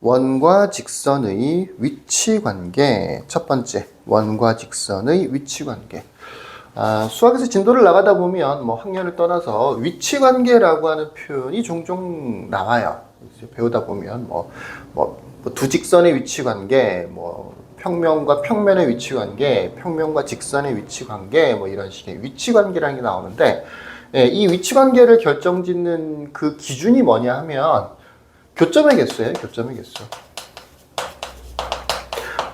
원과 직선의 위치 관계. 첫 번째, 원과 직선의 위치 관계. 수학에서 진도를 나가다 보면 뭐 학년을 떠나서 위치 관계라고 하는 표현이 종종 나와요. 이제 배우다 보면 두 직선의 위치 관계, 평면과 평면의 위치 관계, 평면과 직선의 위치 관계, 이런 식의 위치 관계라는 게 나오는데, 이 위치 관계를 결정짓는 그 기준이 뭐냐 하면 교점의 개수예요. 교점의 개수.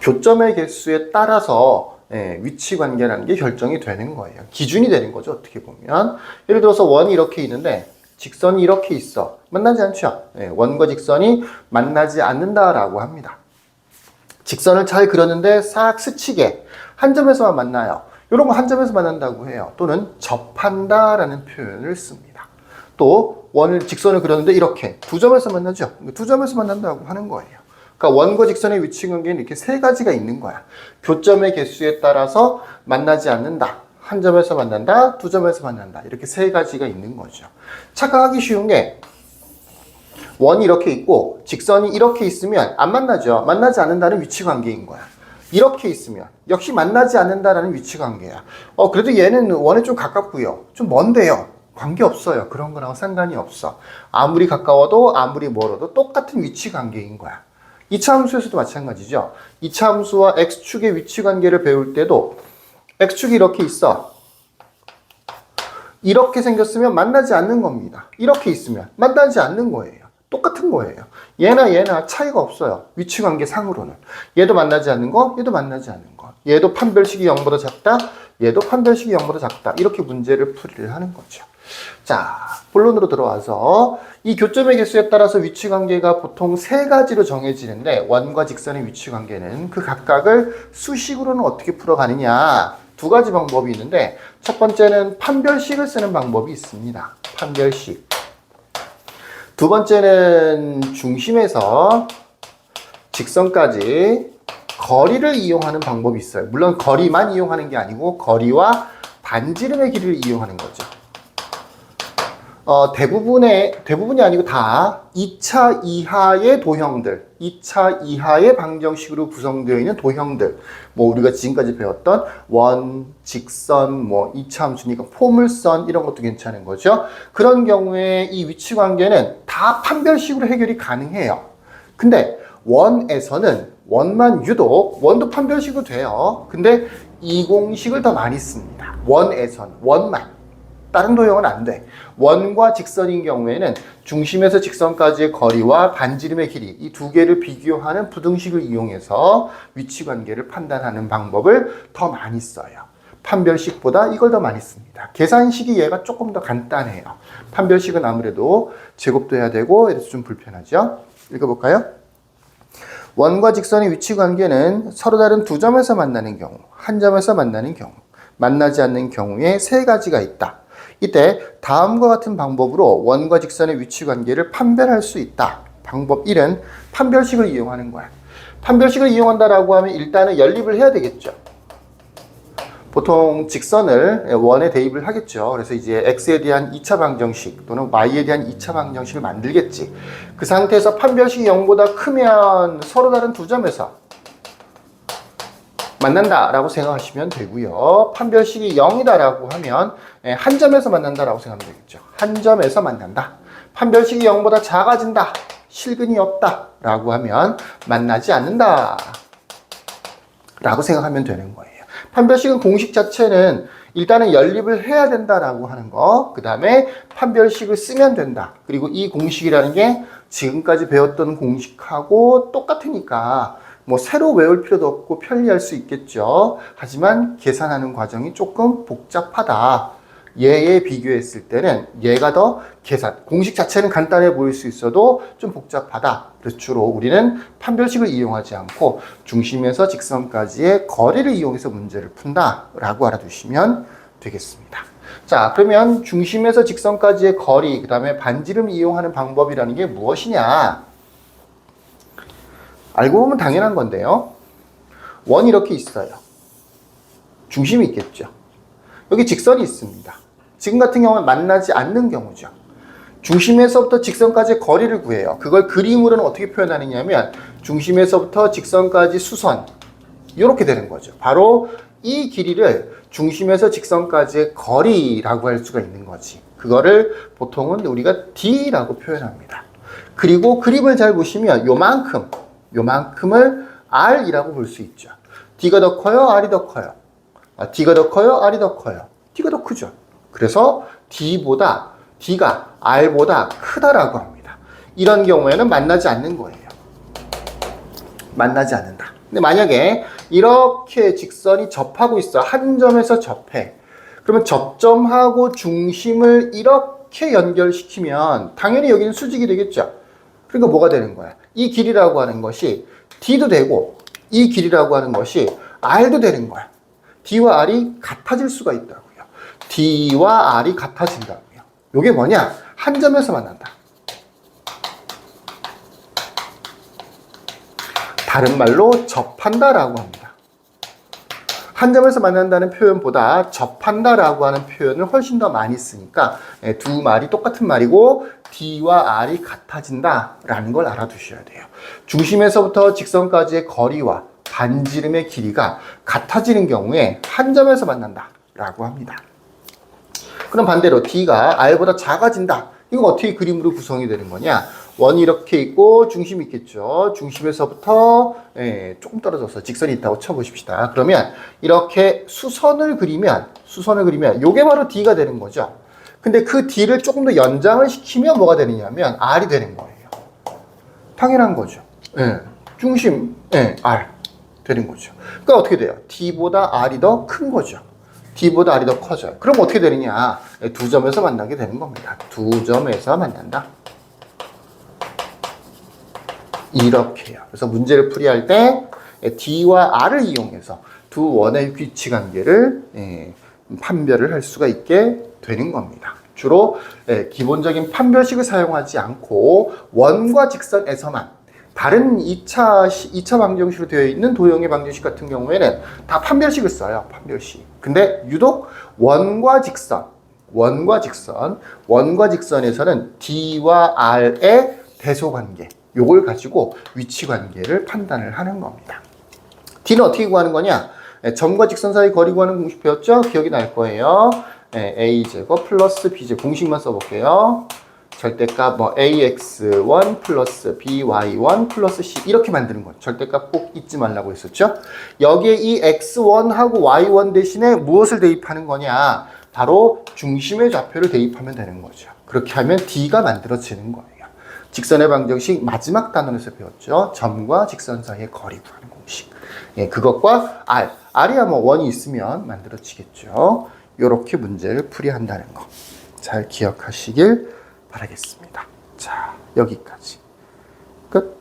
교점의 개수에 따라서 위치 관계라는 게 결정이 되는 거예요. 기준이 되는 거죠. 어떻게 보면. 예를 들어서 원이 이렇게 있는데 직선이 이렇게 있어. 만나지 않죠. 원과 직선이 만나지 않는다라고 합니다. 직선을 잘 그렸는데 싹 스치게 한 점에서만 만나요. 이런 거 한 점에서 만난다고 해요. 또는 접한다라는 표현을 씁니다. 또 직선을 그렸는데 이렇게 두 점에서 만나죠. 두 점에서 만난다고 하는 거예요. 그러니까 원과 직선의 위치 관계는 이렇게 세 가지가 있는 거야. 교점의 개수에 따라서 만나지 않는다. 한 점에서 만난다. 두 점에서 만난다. 이렇게 세 가지가 있는 거죠. 착각하기 쉬운 게 원이 이렇게 있고 직선이 이렇게 있으면 안 만나죠. 만나지 않는다는 위치 관계인 거야. 이렇게 있으면 역시 만나지 않는다라는 위치 관계야. 그래도 얘는 원에 좀 가깝고요. 좀 먼데요. 관계없어요. 그런 거랑 상관이 없어. 아무리 가까워도 아무리 멀어도 똑같은 위치 관계인 거야. 2차 함수에서도 마찬가지죠. 2차 함수와 x축의 위치 관계를 배울 때도 x축이 이렇게 있어. 이렇게 생겼으면 만나지 않는 겁니다. 이렇게 있으면 만나지 않는 거예요. 똑같은 거예요. 얘나 차이가 없어요. 위치 관계 상으로는. 얘도 만나지 않는 거, 얘도 만나지 않는 거. 얘도 판별식이 0보다 작다, 얘도 판별식이 0보다 작다. 이렇게 문제를 풀이를 하는 거죠. 자, 본론으로 들어와서 이 교점의 개수에 따라서 위치 관계가 보통 세 가지로 정해지는데 원과 직선의 위치 관계는 그 각각을 수식으로는 어떻게 풀어가느냐. 두 가지 방법이 있는데 첫 번째는 판별식을 쓰는 방법이 있습니다. 판별식. 두 번째는 중심에서 직선까지 거리를 이용하는 방법이 있어요. 물론 거리만 이용하는 게 아니고 거리와 반지름의 길이를 이용하는 거죠. 대부분이 아니고 다 2차 이하의 도형들, 2차 이하의 방정식으로 구성되어 있는 도형들, 우리가 지금까지 배웠던 원, 직선, 2차 함수니까 포물선 이런 것도 괜찮은 거죠. 그런 경우에 이 위치 관계는 다 판별식으로 해결이 가능해요. 근데 원에서는 원만 유독, 원도 판별식으로 돼요. 근데 이 공식을 더 많이 씁니다. 원에서는 원만. 다른 도형은 안 돼. 원과 직선인 경우에는 중심에서 직선까지의 거리와 반지름의 길이 이 두 개를 비교하는 부등식을 이용해서 위치 관계를 판단하는 방법을 더 많이 써요. 판별식보다 이걸 더 많이 씁니다. 계산식이 얘가 조금 더 간단해요. 판별식은 아무래도 제곱도 해야 되고 이래서 좀 불편하죠. 읽어볼까요? 원과 직선의 위치 관계는 서로 다른 두 점에서 만나는 경우, 한 점에서 만나는 경우, 만나지 않는 경우에 세 가지가 있다. 이때 다음과 같은 방법으로 원과 직선의 위치 관계를 판별할 수 있다. 방법 1은 판별식을 이용하는 거야. 판별식을 이용한다라고 하면 일단은 연립을 해야 되겠죠. 보통 직선을 원에 대입을 하겠죠. 그래서 이제 x에 대한 2차 방정식 또는 y에 대한 2차 방정식을 만들겠지. 그 상태에서 판별식이 0보다 크면 서로 다른 두 점에서 만난다라고 생각하시면 되고요. 판별식이 0이다라고 하면 한 점에서 만난다라고 생각하면 되겠죠. 한 점에서 만난다. 판별식이 0보다 작아진다. 실근이 없다라고 하면 만나지 않는다. 라고 생각하면 되는 거예요. 판별식은 공식 자체는 일단은 연립을 해야 된다라고 하는 거. 그 다음에 판별식을 쓰면 된다. 그리고 이 공식이라는 게 지금까지 배웠던 공식하고 똑같으니까 새로 외울 필요도 없고 편리할 수 있겠죠. 하지만 계산하는 과정이 조금 복잡하다. 얘에 비교했을 때는 얘가 더 공식 자체는 간단해 보일 수 있어도 좀 복잡하다. 그래서 주로 우리는 판별식을 이용하지 않고 중심에서 직선까지의 거리를 이용해서 문제를 푼다라고 알아두시면 되겠습니다. 자, 그러면 중심에서 직선까지의 거리, 그 다음에 반지름 이용하는 방법이라는 게 무엇이냐? 알고 보면 당연한 건데요. 원이 이렇게 있어요. 중심이 있겠죠. 여기 직선이 있습니다. 지금 같은 경우는 만나지 않는 경우죠. 중심에서부터 직선까지의 거리를 구해요. 그걸 그림으로는 어떻게 표현하느냐면 중심에서부터 직선까지 수선 이렇게 되는 거죠. 바로 이 길이를 중심에서 직선까지의 거리라고 할 수가 있는 거지. 그거를 보통은 우리가 D라고 표현합니다. 그리고 그림을 잘 보시면 요만큼을 R이라고 볼 수 있죠. D가 더 커요? R이 더 커요? D가 더 커요? R이 더 커요? D가 더 크죠. 그래서 D가 R보다 크다라고 합니다. 이런 경우에는 만나지 않는 거예요. 만나지 않는다. 근데 만약에 이렇게 직선이 접하고 있어. 한 점에서 접해. 그러면 접점하고 중심을 이렇게 연결시키면 당연히 여기는 수직이 되겠죠. 그러니까 뭐가 되는 거야? 이 길이라고 하는 것이 D도 되고 이 길이라고 하는 것이 R도 되는 거야. D와 R이 같아질 수가 있다고요. D와 R이 같아진다고요. 이게 뭐냐? 한 점에서 만난다. 다른 말로 접한다라고 합니다. 한 점에서 만난다는 표현보다 접한다라고 하는 표현을 훨씬 더 많이 쓰니까 두 말이 똑같은 말이고 D와 R이 같아진다라는 걸 알아두셔야 돼요. 중심에서부터 직선까지의 거리와 반지름의 길이가 같아지는 경우에 한 점에서 만난다라고 합니다. 그럼 반대로 D가 R보다 작아진다. 이건 어떻게 그림으로 구성이 되는 거냐? 원이 이렇게 있고 중심이 있겠죠. 중심에서부터 조금 떨어져서 직선이 있다고 쳐보십시다. 그러면 이렇게 수선을 그리면 이게 바로 D가 되는 거죠. 근데 그 D를 조금 더 연장을 시키면 뭐가 되느냐면 R이 되는 거예요. 당연한 거죠. 중심 R 되는 거죠. 그러니까 어떻게 돼요? D보다 R이 더 큰 거죠. D보다 R이 더 커져요. 그럼 어떻게 되느냐? 두 점에서 만나게 되는 겁니다. 두 점에서 만난다. 이렇게요. 그래서 문제를 풀이할 때 D와 R을 이용해서 두 원의 위치 관계를 판별을 할 수가 있게 되는 겁니다. 주로 기본적인 판별식을 사용하지 않고 원과 직선에서만 다른 2차 방정식으로 되어 있는 도형의 방정식 같은 경우에는 다 판별식을 써요. 판별식. 근데 유독 원과 직선에서는 D와 R의 대소관계 요걸 가지고 위치 관계를 판단을 하는 겁니다. D는 어떻게 구하는 거냐? 점과 직선 사이 거리 구하는 공식 배웠죠? 기억이 날 거예요. A제곱 플러스 B제곱 공식만 써볼게요. 절대값 AX1 플러스 BY1 플러스 C 이렇게 만드는 거죠. 절대값 꼭 잊지 말라고 했었죠. 여기에 이 X1하고 Y1 대신에 무엇을 대입하는 거냐? 바로 중심의 좌표를 대입하면 되는 거죠. 그렇게 하면 D가 만들어지는 거예요. 직선의 방정식 마지막 단원에서 배웠죠. 점과 직선 사이의 거리 구하는 공식. 그것과 R이야 원이 있으면 만들어지겠죠. 이렇게 문제를 풀이한다는 거. 잘 기억하시길 바라겠습니다. 자, 여기까지. 끝.